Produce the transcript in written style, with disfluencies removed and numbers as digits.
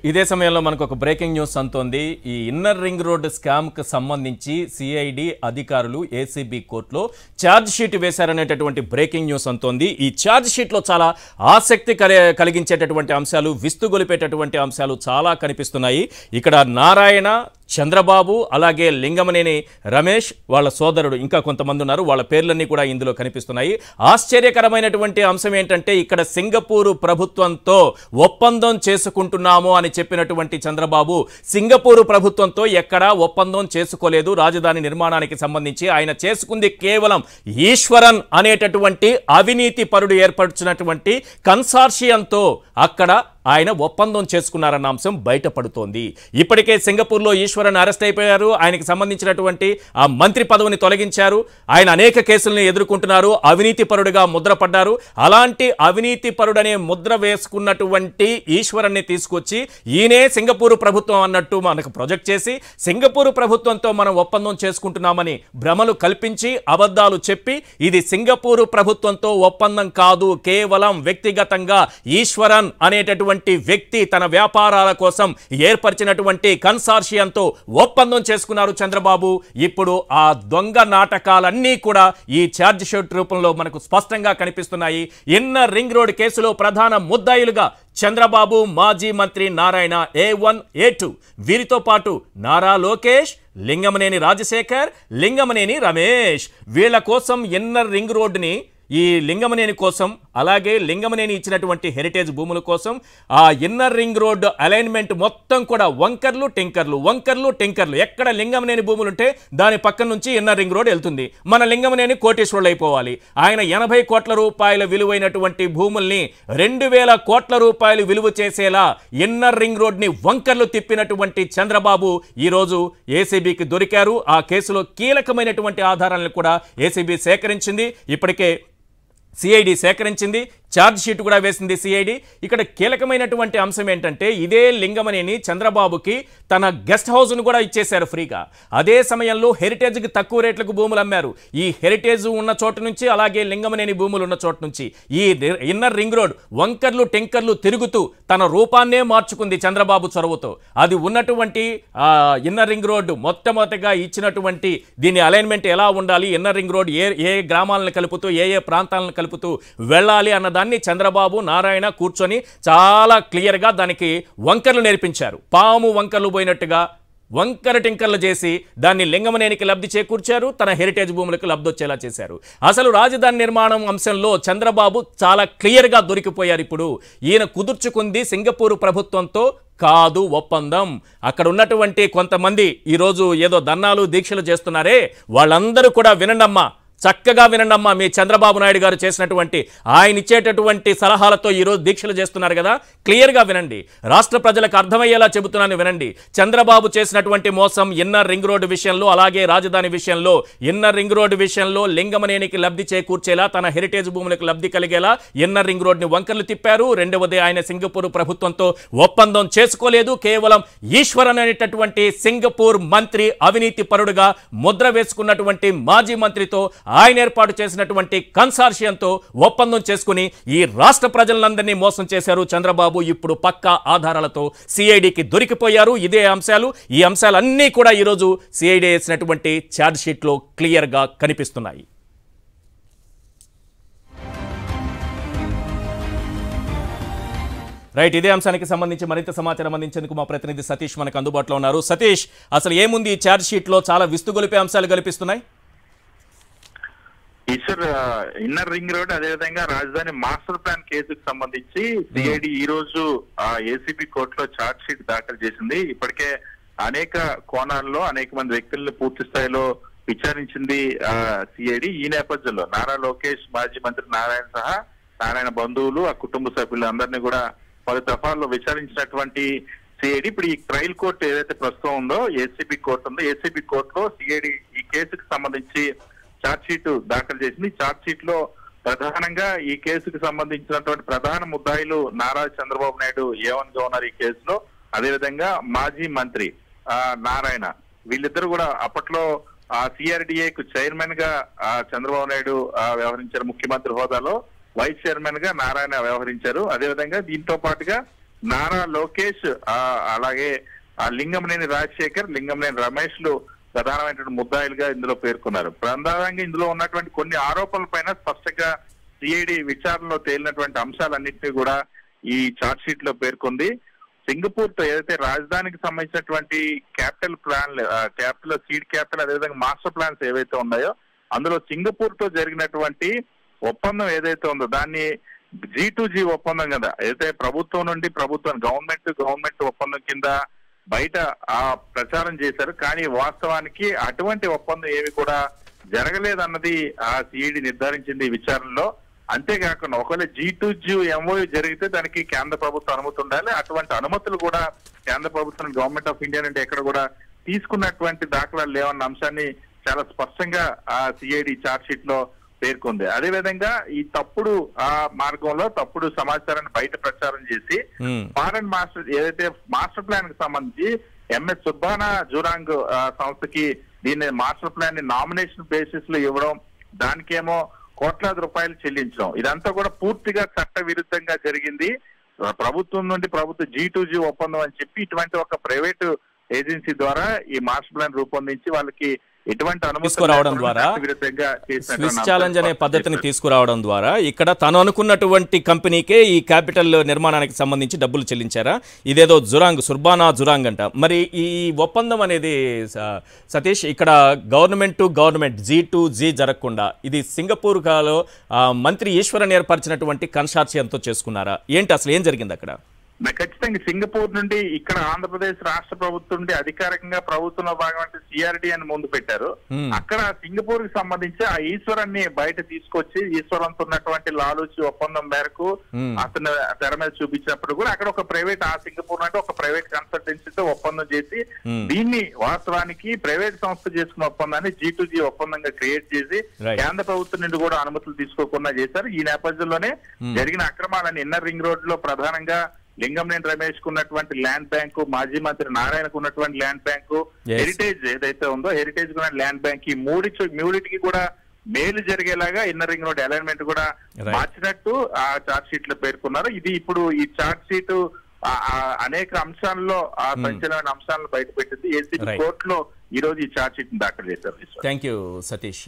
ఇదే సమయంలో మనకు ఒక బ్రేకింగ్ న్యూస్ అంతోంది. ఈ ఇన్నర్ రింగ్ రోడ్ స్కామ్ కు సంబంధించి సిఐడి అధికారులు ఏసీబీ కోర్టులో ఛార్జ్ షీట్ వేశారనేటటువంటి బ్రేకింగ్ న్యూస్ అంతోంది. ఈ ఛార్జ్ షీట్ లో చాలా ఆసక్తి కలిగించేటటువంటి అంశాలు, విస్తుగొలిపేటటువంటి అంశాలు చాలా కనిపిస్తున్నాయి. ఇక్కడ నారాయణ, చంద్రబాబు, అలాగే లింగమనేని రమేష్, వాళ్ళ సోదరుడు, ఇంకా కొంతమంది ఉన్నారు. వాళ్ళ పేర్లన్నీ కూడా ఇందులో కనిపిస్తున్నాయి. ఆశ్చర్యకరమైనటువంటి అంశం ఏంటంటే ఇక్కడ సింగపూరు ప్రభుత్వంతో ఒప్పందం చేసుకుంటున్నాము అని చెప్పినటువంటి చంద్రబాబు సింగపూరు ప్రభుత్వంతో ఎక్కడా ఒప్పందం చేసుకోలేదు. రాజధాని నిర్మాణానికి సంబంధించి ఆయన చేసుకుంది కేవలం ఈశ్వరన్ అనేటటువంటి అవినీతి పరుడు ఏర్పరిచినటువంటి కన్సార్షియంతో అక్కడ ఆయన ఒప్పందం చేసుకున్నారన్న అంశం బయటపడుతోంది. ఇప్పటికే సింగపూర్లో ఈశ్వరన్ అరెస్ట్ అయిపోయారు. ఆయనకి సంబంధించినటువంటి ఆ మంత్రి పదవిని తొలగించారు. ఆయన అనేక కేసులను ఎదుర్కొంటున్నారు. అవినీతి పరుడుగా ముద్రపడ్డారు. అలాంటి అవినీతి పరుడనే ముద్ర వేసుకున్నటువంటి ఈశ్వరన్ని తీసుకొచ్చి ఈయనే సింగపూరు ప్రభుత్వం అన్నట్టు మనకు ప్రొజెక్ట్ చేసి సింగపూరు ప్రభుత్వంతో మనం ఒప్పందం చేసుకుంటున్నామని భ్రమలు కల్పించి అబద్ధాలు చెప్పి ఇది సింగపూరు ప్రభుత్వంతో ఒప్పందం కాదు, కేవలం వ్యక్తిగతంగా ఈశ్వరన్ అనేటటువంటి వ్యక్తి తన వ్యాపారాల కోసం ఏర్పరిచినటువంటి కన్సార్షియంతో ఒప్పందం చేసుకున్నారు చంద్రబాబు. ఇప్పుడు ఆ దొంగ నాటకాలన్నీ కూడా ఈ ఛార్జ్ షీట్ రూపంలో మనకు స్పష్టంగా కనిపిస్తున్నాయి. ఇన్నర్ రింగ్ రోడ్ కేసులో ప్రధాన ముద్దాయిలుగా చంద్రబాబు, మాజీ మంత్రి నారాయణ, A1, A2, వీరితో పాటు నారా లోకేష్, లింగమనేని రాజశేఖర్, లింగమనేని రమేష్. వీళ్ళ కోసం ఇన్నర్ రింగ్ రోడ్ని, ఈ లింగమనేని కోసం, అలాగే లింగమనేని ఇచ్చినటువంటి హెరిటేజ్ భూముల కోసం ఆ ఇన్నర్ రింగ్ రోడ్ అలైన్మెంట్ మొత్తం కూడా వంకర్లు టింకర్లు, వంకర్లు టింకర్లు. ఎక్కడ లింగమనేని భూములు ఉంటే దాని పక్కన నుంచి ఇన్నర్ రింగ్ రోడ్ వెళ్తుంది. మన లింగమనేని కోటీశ్వరులు అయిపోవాలి. ఆయన 80 కోట్ల రూపాయల విలువైనటువంటి భూముల్ని 2000 కోట్ల రూపాయలు విలువ చేసేలా ఇన్నర్ రింగ్ రోడ్ని వంకర్లు తిప్పినటువంటి చంద్రబాబు ఈరోజు ఏసీబీకి దొరికారు. ఆ కేసులో కీలకమైనటువంటి ఆధారాలను కూడా ఏసీబీ సేకరించింది. ఇప్పటికే సిఐడి సేకరించింది, ఛార్జ్ షీట్ కూడా వేసింది సిఐడి. ఇక్కడ కీలకమైనటువంటి అంశం ఏంటంటే ఇదే లింగమనేని చంద్రబాబుకి తన గెస్ట్ హౌస్ను కూడా ఇచ్చేశారు ఫ్రీగా. అదే సమయంలో హెరిటేజ్కి తక్కువ రేట్లకు భూములు అమ్మారు. ఈ హెరిటేజ్ ఉన్న చోటు నుంచి, అలాగే లింగమనేని భూములు ఉన్న చోటు నుంచి ఈ ఇన్నర్ రింగ్ రోడ్ వంకర్లు టెంకర్లు తిరుగుతూ తన రూపాన్నే మార్చుకుంది చంద్రబాబు చొరవతో. అది ఉన్నటువంటి ఇన్నర్ రింగ్ రోడ్ మొట్టమొదటిగా ఇచ్చినటువంటి దీని అలైన్మెంట్ ఎలా ఉండాలి, ఇన్నర్ రింగ్ రోడ్ ఏ గ్రామాలను కలుపుతూ ఏ ప్రాంతాలను కలుపుతూ వెళ్ళాలి అన్నదాన్ని చంద్రబాబు, నారాయణ కూర్చొని చాలా క్లియర్గా దానికి వంకర్లు నేర్పించారు. పాము వంకర్లు పోయినట్టుగా వంకర టింకర్లు చేసి దాన్ని లింగమనేనికి లబ్ధి చేకూర్చారు, తన హెరిటేజ్ భూములకు లబ్ధి వచ్చేలా చేశారు. అసలు రాజధాని నిర్మాణం అంశంలో చంద్రబాబు చాలా క్లియర్గా దొరికిపోయారు. ఇప్పుడు ఈయన కుదుర్చుకుంది సింగపూరు ప్రభుత్వంతో కాదు ఒప్పందం. అక్కడ ఉన్నటువంటి కొంతమంది ఈరోజు ఏదో దన్నాలు దీక్షలు చేస్తున్నారే, వాళ్ళందరూ కూడా వినండమ్మా, చక్కగా వినండమ్మా, మీ చంద్రబాబు నాయుడు గారు చేసినటువంటి ఆయన ఇచ్చేటటువంటి సలహాలతో ఈరోజు దీక్షలు చేస్తున్నారు కదా, క్లియర్గా వినండి. రాష్ట్ర ప్రజలకు అర్థమయ్యేలా చెబుతున్నాను వినండి. చంద్రబాబు చేసినటువంటి మోసం ఇన్నర్ రింగ్ రోడ్డు విషయంలో, అలాగే రాజధాని విషయంలో, ఇన్నర్ రింగ్ రోడ్డు విషయంలో లింగమనేనికి లబ్ధి చేకూర్చేలా, తన హెరిటేజ్ భూములకు లబ్ధి కలిగేలా ఇన్నర్ రింగ్ రోడ్ని వంకర్లు తిప్పారు. రెండవది, ఆయన సింగపూర్ ప్రభుత్వంతో ఒప్పందం చేసుకోలేదు, కేవలం ఈశ్వరన్ అనేటటువంటి సింగపూర్ మంత్రి అవినీతి పరుడుగా ముద్ర వేసుకున్నటువంటి మాజీ మంత్రితో ఆయన ఏర్పాటు చేసినటువంటి కన్సార్షియంతో ఒప్పందం చేసుకుని ఈ రాష్ట్ర ప్రజలందరినీ మోసం చేశారు చంద్రబాబు. ఇప్పుడు పక్కా ఆధారాలతో సిఐడికి దొరికిపోయారు. ఇదే అంశాలు, ఈ అంశాలన్నీ కూడా ఈరోజు సిఐడి వేసినటువంటి ఛార్జ్ షీట్లో క్లియర్గా కనిపిస్తున్నాయి. రైట్, ఇదే అంశానికి సంబంధించి మరింత సమాచారం అందించేందుకు మా ప్రతినిధి సతీష్ మనకు అందుబాటులో ఉన్నారు. సతీష్, అసలు ఏముంది ఈ ఛార్జ్ షీట్లో? చాలా విస్తుగొలిపే అంశాలు కనిపిస్తున్నాయి. ఈశ్వర్, ఇన్నర్ రింగ్ రోడ్ అదేవిధంగా రాజధాని మాస్టర్ ప్లాన్ కేసుకు సంబంధించి సిఐడి ఈ రోజు ఏసీబీ కోర్టులో ఛార్జ్ షీట్ దాఖలు చేసింది. ఇప్పటికే అనేక కోణాల్లో అనేక మంది వ్యక్తులను పూర్తి స్థాయిలో విచారించింది సిఐడి. ఈ నేపథ్యంలో నారా లోకేష్, మాజీ మంత్రి నారాయణ సహా నారాయణ బంధువులు, ఆ కుటుంబ సభ్యులు అందరినీ కూడా పలు దఫాల్లో విచారించినటువంటి సిఐడి ఇప్పుడు ఈ ట్రయల్ కోర్టు ఏదైతే ప్రస్తుతం ఉందో ఏసీబీ కోర్టు ఉందో, ఏసీబీ కోర్టులో సిఐడి ఈ కేసుకు సంబంధించి ఛార్జ్ షీట్ దాఖలు చేసింది. ఛార్జ్ షీట్ లో ప్రధానంగా ఈ కేసుకు సంబంధించినటువంటి ప్రధాన ముద్దాయిలు నారా చంద్రబాబు నాయుడు A1 గా ఉన్నారు ఈ కేసులో. అదేవిధంగా మాజీ మంత్రి నారాయణ, వీళ్ళిద్దరు కూడా అప్పట్లో సిఆర్డిఏకు చైర్మన్ గా చంద్రబాబు నాయుడు వ్యవహరించారు. ముఖ్యమంత్రి హోదాలో వైస్ చైర్మన్ గా నారాయణ వ్యవహరించారు. అదేవిధంగా దీంతో పాటుగా నారా లోకేష్ అలాగే లింగంనేని రాజశేఖర్, లింగంనేని రమేష్ లు ప్రధానమైనటువంటి ముద్దాయిలుగా ఇందులో పేర్కొన్నారు. ప్రధానంగా ఇందులో ఉన్నటువంటి కొన్ని ఆరోపణల పైన స్పష్టంగా సిఐడి విచారణలో తేలినటువంటి అంశాలన్నింటినీ కూడా ఈ ఛార్జ్ షీట్ లో పేర్కొంది. సింగపూర్ తో ఏదైతే రాజధానికి సంబంధించినటువంటి capital plan, capital seed capital, అదేవిధంగా మాస్టర్ ప్లాన్స్ ఏవైతే ఉన్నాయో అందులో సింగపూర్ తో జరిగినటువంటి ఒప్పందం ఏదైతే ఉందో దాన్ని G2G ఒప్పందం కదా, ఏదైతే ప్రభుత్వం నుండి ప్రభుత్వం గవర్నమెంట్ ఒప్పందం కింద బయట ప్రచారం చేశారు. కానీ వాస్తవానికి అటువంటి ఒప్పందం ఏమి కూడా జరగలేదన్నది సిఐడి నిర్ధారించింది ఈ విచారణలో. అంతేకాకుండా ఒకవేళ G2G MOU జరిగితే దానికి కేంద్ర ప్రభుత్వం అనుమతి ఉండాలి. అటువంటి అనుమతులు కూడా కేంద్ర ప్రభుత్వం గవర్నమెంట్ ఆఫ్ ఇండియా నుండి ఎక్కడ కూడా తీసుకున్నటువంటి దాఖలాలు లేవన్న అంశాన్ని చాలా స్పష్టంగా సిఐడి ఛార్జ్ షీట్ లో పేర్కొంది. అదేవిధంగా ఈ తప్పుడు మార్గంలో తప్పుడు సమాచారాన్ని బయట ప్రచారం చేసి ఫారెన్ మాస్టర్ ఏదైతే మాస్టర్ ప్లాన్ కి సంబంధించి MS సుబ్బానా జురాంగ్ సంస్థకి దీన్ని మాస్టర్ ప్లాన్ ని నామినేషన్ బేసిస్ లో ఇవ్వడం, దానికేమో కోట్లాది రూపాయలు చెల్లించడం, ఇదంతా కూడా పూర్తిగా చట్ట విరుద్ధంగా జరిగింది. ప్రభుత్వం నుండి G2G ఒప్పందం అని చెప్పి ఇటువంటి ఒక ప్రైవేటు ఏజెన్సీ ద్వారా ఈ మాస్టర్ ప్లాన్ రూపొందించి వాళ్ళకి ఎటువంటి తీసుకురావడం ద్వారా, స్విస్ ఛాలెంజ్ అనే పద్ధతిని తీసుకురావడం ద్వారా ఇక్కడ తను అనుకున్నటువంటి కంపెనీకే ఈ క్యాపిటల్ నిర్మాణానికి సంబంధించి డబ్బులు చెల్లించారా? ఇదేదో సుర్బానా జురాంగ్ అంట. మరి ఈ ఒప్పందం అనేది సతీష్ ఇక్కడ గవర్నమెంట్ G2G జరగకుండా ఇది సింగపూర్ లో మంత్రి ఈశ్వరన్ ఏర్పరిచినటువంటి కన్సార్షియంతో చేసుకున్నారా? ఏంటి అసలు ఏం జరిగింది అక్కడ? ఖచ్చితంగా సింగపూర్ నుండి ఇక్కడ ఆంధ్రప్రదేశ్ రాష్ట్ర ప్రభుత్వం నుండి అధికారికంగా ప్రభుత్వంలో భాగంగా CRD అని ముందు పెట్టారు. అక్కడ సింగపూర్ కి సంబంధించి ఆ ఈశ్వరాన్ని బయట తీసుకొచ్చి ఈశ్వరంతో ఉన్నటువంటి లాలూచి ఒప్పందం మేరకు అతను తెర మీద చూపించినప్పుడు కూడా అక్కడ ఒక ప్రైవేట్ సింగపూర్ అంటే ఒక ప్రైవేట్ కన్సల్టెన్సీతో ఒప్పందం చేసి దీన్ని వాస్తవానికి ప్రైవేట్ సంస్థ చేసుకున్న ఒప్పందాన్ని G2G ఒప్పందంగా క్రియేట్ చేసి కేంద్ర ప్రభుత్వం నుండి కూడా అనుమతులు తీసుకోకుండా చేశారు. ఈ నేపథ్యంలోనే జరిగిన అక్రమాలని ఇన్నర్ రింగ్ రోడ్ లో ప్రధానంగా లింగంనేని రమేష్ కు ఉన్నటువంటి ల్యాండ్ బ్యాంకు, మాజీ మంత్రి నారాయణకు ఉన్నటువంటి ల్యాండ్ బ్యాంకు, హెరిటేజ్ ఏదైతే ఉందో హెరిటేజ్ కు ల్యాండ్ బ్యాంక్, ఈ మూడిటికి కూడా మేలు జరిగేలాగా ఇన్నర్ రింగ్ రోడ్ అలైన్మెంట్ కూడా మార్చినట్టు ఆ ఛార్జ్ షీట్ లో పేర్కొన్నారు. ఇది ఇప్పుడు ఈ ఛార్జ్ షీట్ అనేక అంశాల్లో సంచలనమైన అంశాలను బయటపెట్టింది. ఏసీబీ కోర్టులో ఈ రోజు ఈ ఛార్జ్ షీట్ ని దాఖలు చేశారు. Thank you Satish.